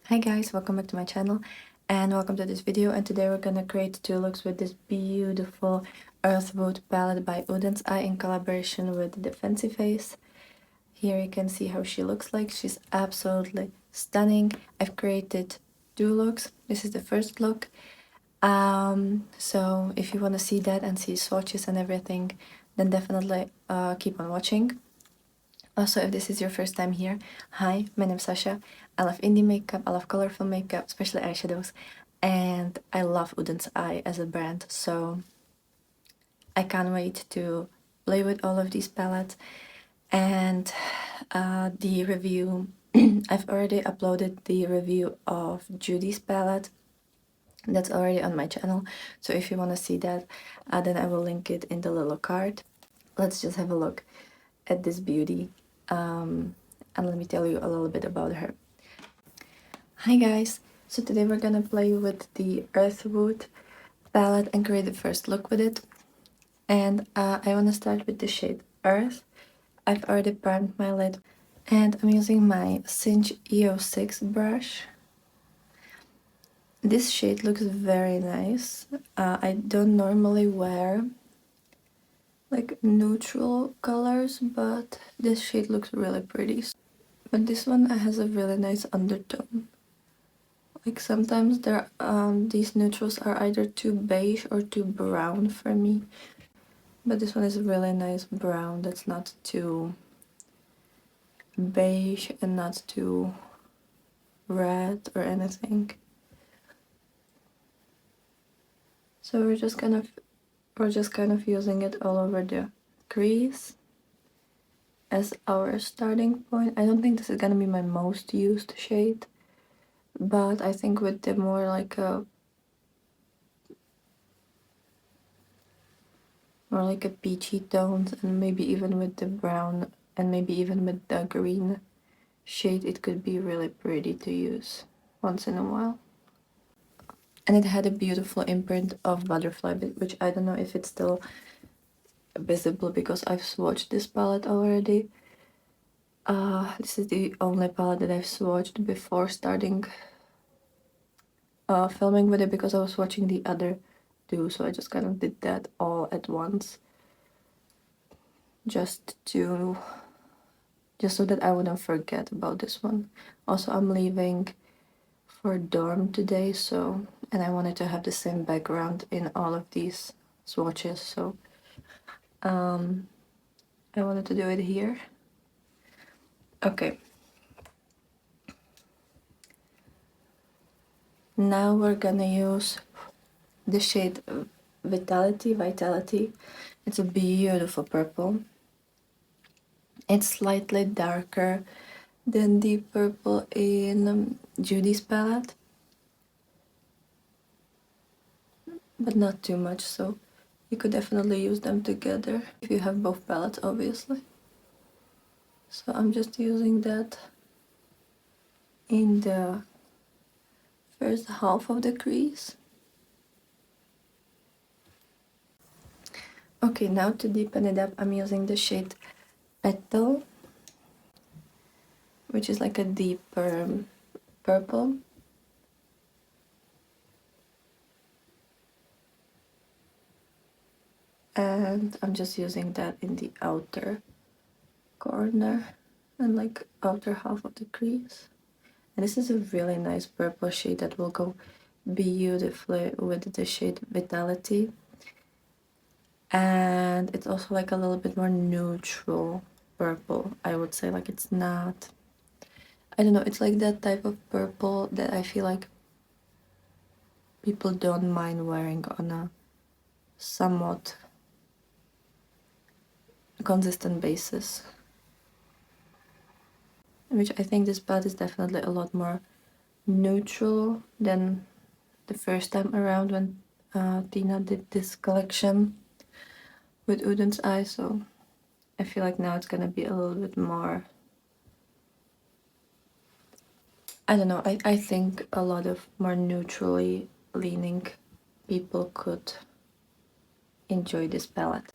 Hi guys, welcome back to my channel and welcome to this video, and today we're gonna create two looks with this beautiful Earthwood palette by Oden's Eye in collaboration with the Fancy Face. Here you can see how she looks like. She's absolutely stunning. I've created two looks. This is the first look. So if you want to see that and see swatches and everything, then definitely keep on watching. Also, if this is your first time here, hi, my name's Sasha. I love indie makeup, I love colorful makeup, especially eyeshadows, and I love Oden's Eye as a brand, so I can't wait to play with all of these palettes. And the review, I've already uploaded the review of Judy's palette. That's already on my channel, so if you want to see that, then I will link it in the little card. Let's just have a look at this beauty. And let me tell you a little bit about her. Hi guys! So today we're gonna play with the Earthwood palette and create the first look with it. And I want to start with the shade Earth. I've already primed my lid and I'm using my Cinch EO6 brush. This shade looks very nice. I don't normally wear like neutral colors, but this shade looks really pretty. But this one has a really nice undertone. Like sometimes these neutrals are either too beige or too brown for me. But this one is a really nice brown that's not too beige and not too red or anything. So we're just kind of using it all over the crease as our starting point. I don't think this is gonna be my most used shade, but I think with the more like a peachy tones, and maybe even with the brown and maybe even with the green shade, it could be really pretty to use once in a while. And it had a beautiful imprint of butterfly, which I don't know if it's still visible because I've swatched this palette already. This is the only palette that I've swatched before starting filming with it, because I was watching the other two, so I just kind of did that all at once just so that I wouldn't forget about this one. Also, I'm leaving for dorm today, and I wanted to have the same background in all of these swatches, so I wanted to do it here. Okay. Now we're gonna use the shade Vitality. It's a beautiful purple. It's slightly darker than the purple in Judy's palette, but not too much, so you could definitely use them together if you have both palettes, obviously. So I'm just using that in the first half of the crease. Okay, now to deepen it up, I'm using the shade Petal, which is like a deeper purple. And I'm just using that in the outer corner and like outer half of the crease. And this is a really nice purple shade that will go beautifully with the shade Vitality. And it's also like a little bit more neutral purple, I would say. Like, it's not, I don't know, it's like that type of purple that I feel like people don't mind wearing on a somewhat consistent basis. Which I think this palette is definitely a lot more neutral than the first time around when Tina did this collection with Oden's Eye, so I feel like now it's gonna be a little bit more, I don't know, I think a lot of more neutrally leaning people could enjoy this palette.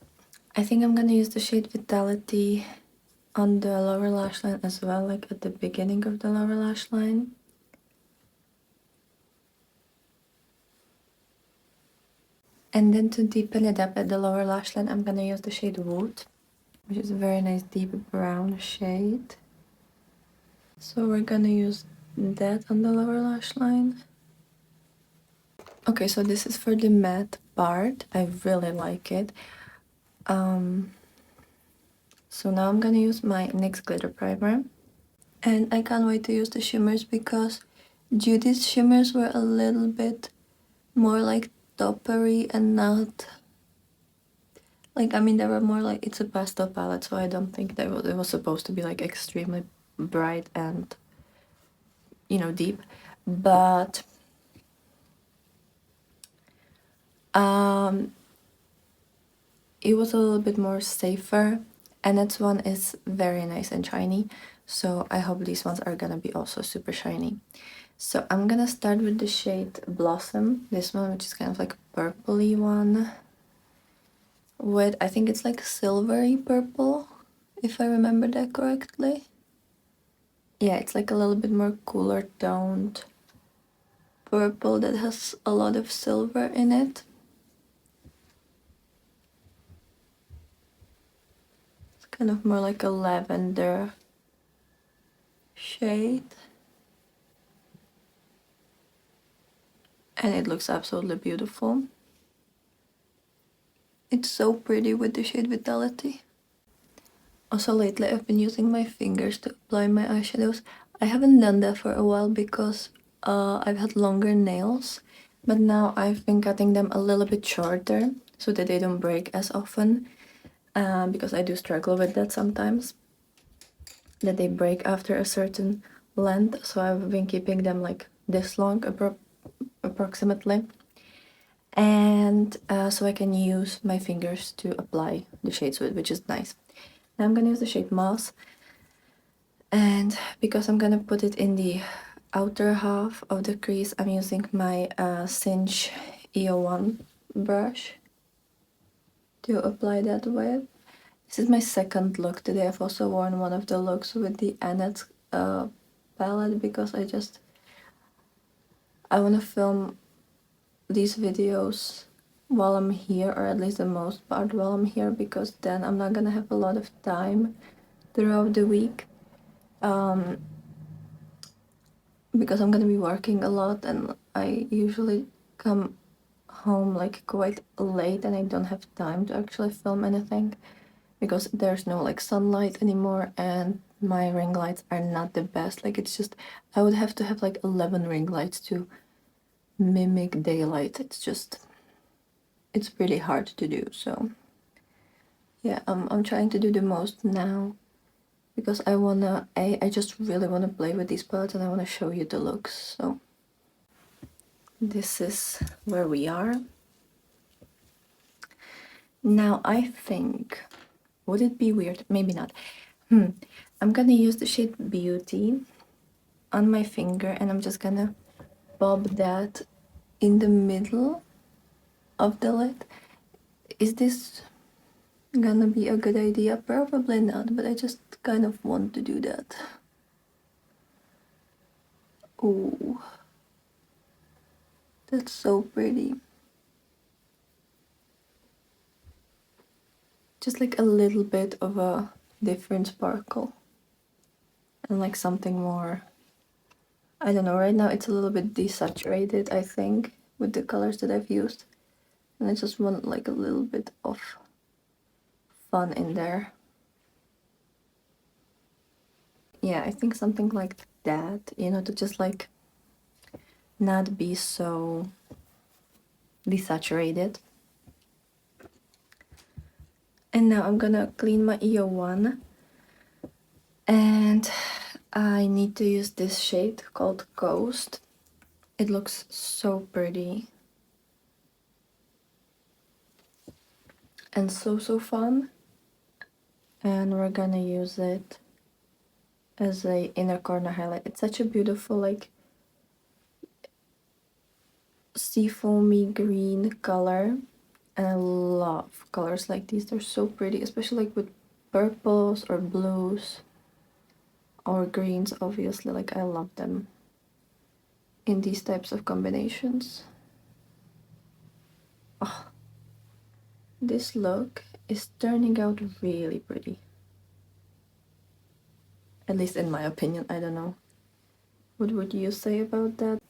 I think I'm gonna use the shade Vitality on the lower lash line as well, like at the beginning of the lower lash line. And then to deepen it up at the lower lash line, I'm gonna use the shade Wood, which is a very nice deep brown shade. So we're gonna use that on the lower lash line. Okay, so this is for the matte part. I really like it. So now I'm gonna use my NYX glitter primer. And I can't wait to use the shimmers because Judy's shimmers were a little bit more like toppery and not like, I mean, they were more like, it's a pastel palette, so I don't think that it was supposed to be like extremely bright and, you know, deep. But it was a little bit more safer, and that one is very nice and shiny, so I hope these ones are gonna be also super shiny. So I'm gonna start with the shade Blossom, this one, which is kind of like a purpley one with, I think it's like silvery purple, if I remember that correctly. Yeah, it's like a little bit more cooler toned purple that has a lot of silver in it. It's kind of more like a lavender shade. And it looks absolutely beautiful. It's so pretty with the shade Vitality. Also lately I've been using my fingers to apply my eyeshadows. I haven't done that for a while because I've had longer nails, but now I've been cutting them a little bit shorter so that they don't break as often, because I do struggle with that sometimes, that they break after a certain length. So I've been keeping them like this long approximately, and so I can use my fingers to apply the shades with, which is nice. Now I'm gonna use the shade Moss, and because I'm gonna put it in the outer half of the crease, I'm using my Cinch EO1 brush to apply that with. This is my second look today. I've also worn one of the looks with the Annette palette because I want to film these videos while I'm here, or at least the most part while I'm here, because then I'm not gonna have a lot of time throughout the week, because I'm gonna be working a lot and I usually come home like quite late and I don't have time to actually film anything because there's no like sunlight anymore and my ring lights are not the best. Like, it's just, I would have to have like 11 ring lights to mimic daylight. It's really hard to do. So yeah, I'm trying to do the most now because I just really wanna play with these palettes and I wanna show you the looks. So this is where we are. Now I think, would it be weird? Maybe not. I'm gonna use the shade Beauty on my finger and I'm just gonna bob that in the middle of the lid. Is this gonna be a good idea? Probably not, but I just kind of want to do that. Ooh, that's so pretty. Just like a little bit of a different sparkle and like something more, I don't know, right now it's a little bit desaturated, I think, with the colors that I've used, and I just want like a little bit of fun in there. Yeah, I think something like that, you know, to just like not be so desaturated. And now I'm gonna clean my EO1, and I need to use this shade called Ghost. It looks so pretty and so fun, and we're gonna use it as a inner corner highlight. It's such a beautiful like seafoamy green color, and I love colors like these. They're so pretty, especially like with purples or blues or greens, obviously. Like, I love them in these types of combinations. Oh, this look is turning out really pretty. At least in my opinion, I don't know. What would you say about that?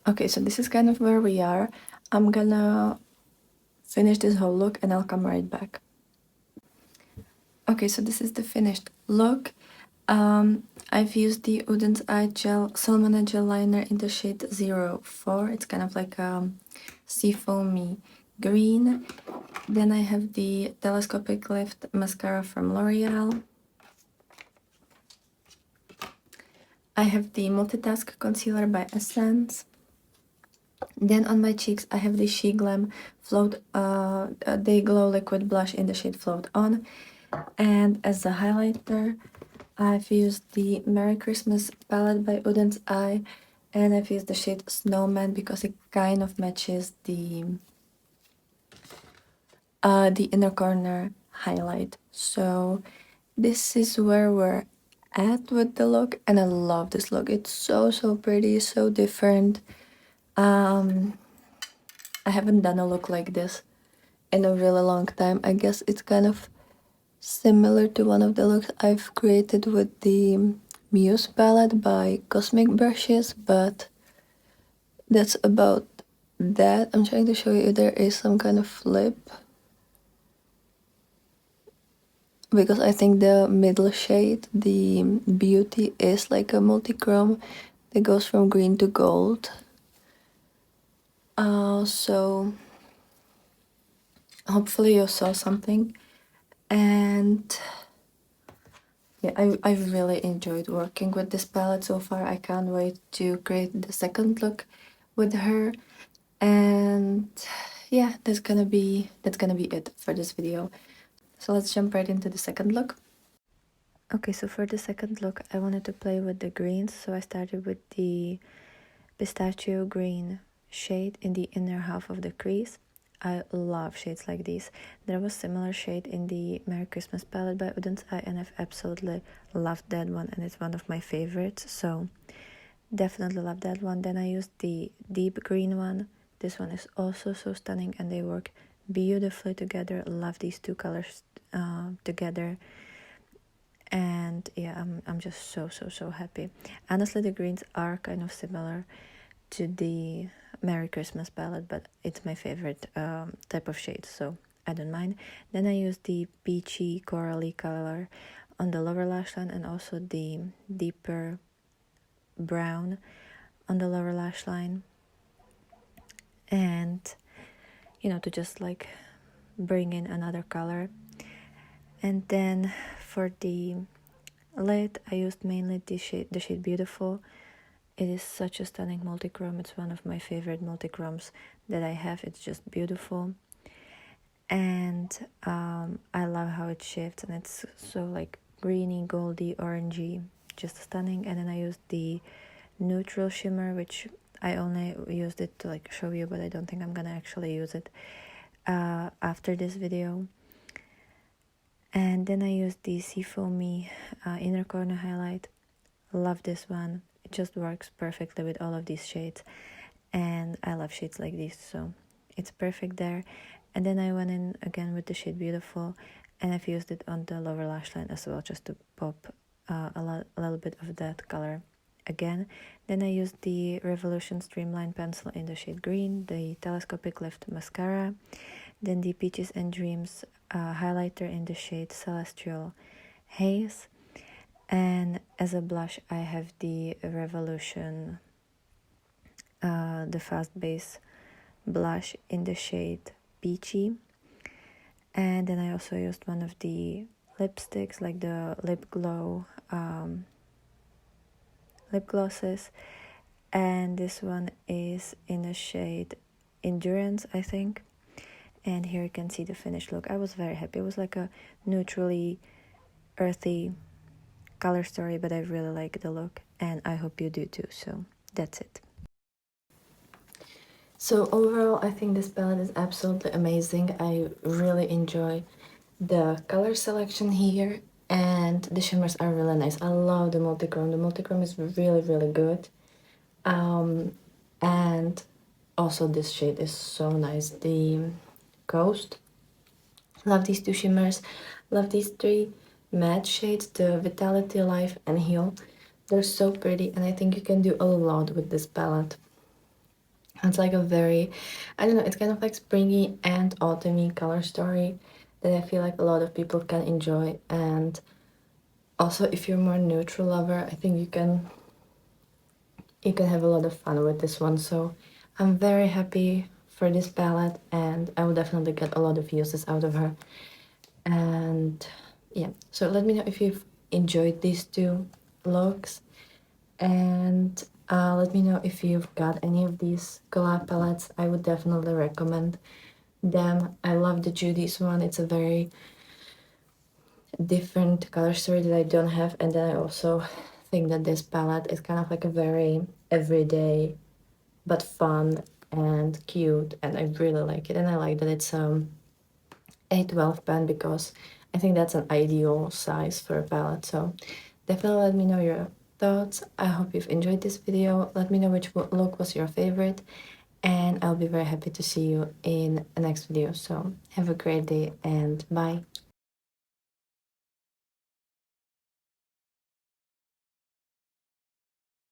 Okay, so this is kind of where we are. I'm gonna finish this whole look and I'll come right back. Okay, so this is the finished look. I've used the Oden's Eye Gel Salmon Gel Liner in the shade 04. It's kind of like seafoamy green. Then I have the Telescopic Lift Mascara from L'Oreal. I have the Multitask Concealer by Essence. Then on my cheeks, I have the She Glam Float Day Glow Liquid Blush in the shade Float On. And as a highlighter, I've used the Merry Christmas palette by Oden's Eye, and I've used the shade Snowman because it kind of matches the inner corner highlight. So this is where we're at with the look, and I love this look. It's so pretty, so different. I haven't done a look like this in a really long time. I guess it's kind of similar to one of the looks I've created with the Muse palette by Cosmic Brushes, but that's about that. I'm trying to show you if there is some kind of flip, because I think the middle shade, the Beauty, is like a multi-chrome that goes from green to gold. So hopefully you saw something. And yeah, I've really enjoyed working with this palette so far. I can't wait to create the second look with her. And yeah, that's gonna be it for this video. So let's jump right into the second look. Okay, so for the second look, I wanted to play with the greens, so I started with the pistachio green shade in the inner half of the crease. I love shades like these. There was similar shade in the Merry Christmas palette by Oden's Eye, and I've absolutely loved that one, and it's one of my favorites, so definitely love that one. Then I used the deep green one. This one is also so stunning, and they work beautifully together. Love these two colors together. And yeah, I'm just so happy. Honestly, the greens are kind of similar to the Merry Christmas palette, but it's my favorite type of shade, so I don't mind. Then I used the peachy corally color on the lower lash line, and also the deeper brown on the lower lash line, and to just like bring in another color. And then for the lid, I used mainly the shade Beautiful. It is such a stunning multi-chrome. It's one of my favorite multi-chromes that I have. It's just beautiful. And I love how it shifts, and it's so like greeny, goldy, orangey, just stunning. And then I used the neutral shimmer, which I only used it to like show you, but I don't think I'm gonna actually use it after this video. And then I used the Seafoamy inner corner highlight. Love this one. It just works perfectly with all of these shades, and I love shades like these, so it's perfect there. And then I went in again with the shade Beautiful, and I've used it on the lower lash line as well, just to pop a little bit of that color again. Then I used the Revolution Streamline pencil in the shade Green, the Telescopic Lift mascara, then the Peaches and Dreams highlighter in the shade Celestial Haze. And as a blush, I have the Revolution, the Fast Base blush in the shade Peachy. And then I also used one of the lipsticks, like the lip glosses. And this one is in the shade Endurance, I think. And here you can see the finished look. I was very happy. It was like a neutrally earthy color story, but I really like the look, and I hope you do too. So that's it. So overall, I think this palette is absolutely amazing. I really enjoy the color selection here, and the shimmers are really nice. I love the multi-chrome. The multi-chrome is really good. And also this shade is so nice, the Ghost. Love these two shimmers. Love these three matte shades, the Vitality, Life, and Heal. They're so pretty, and I think you can do a lot with this palette. It's like a very, I don't know, it's kind of like springy and autumny color story that I feel like a lot of people can enjoy. And also, if you're more neutral lover, I think you can have a lot of fun with this one. So I'm very happy for this palette, and I will definitely get a lot of uses out of her. And yeah, so let me know if you've enjoyed these two looks, and let me know if you've got any of these collab palettes. I would definitely recommend them. I love the Judy's one. It's a very different color story that I don't have, and then I also think that this palette is kind of like a very everyday but fun and cute, and I really like it. And I like that it's A12 pen, because I think that's an ideal size for a palette. So definitely let me know your thoughts. I hope you've enjoyed this video. Let me know which look was your favorite, and I'll be very happy to see you in the next video. So have a great day, and bye.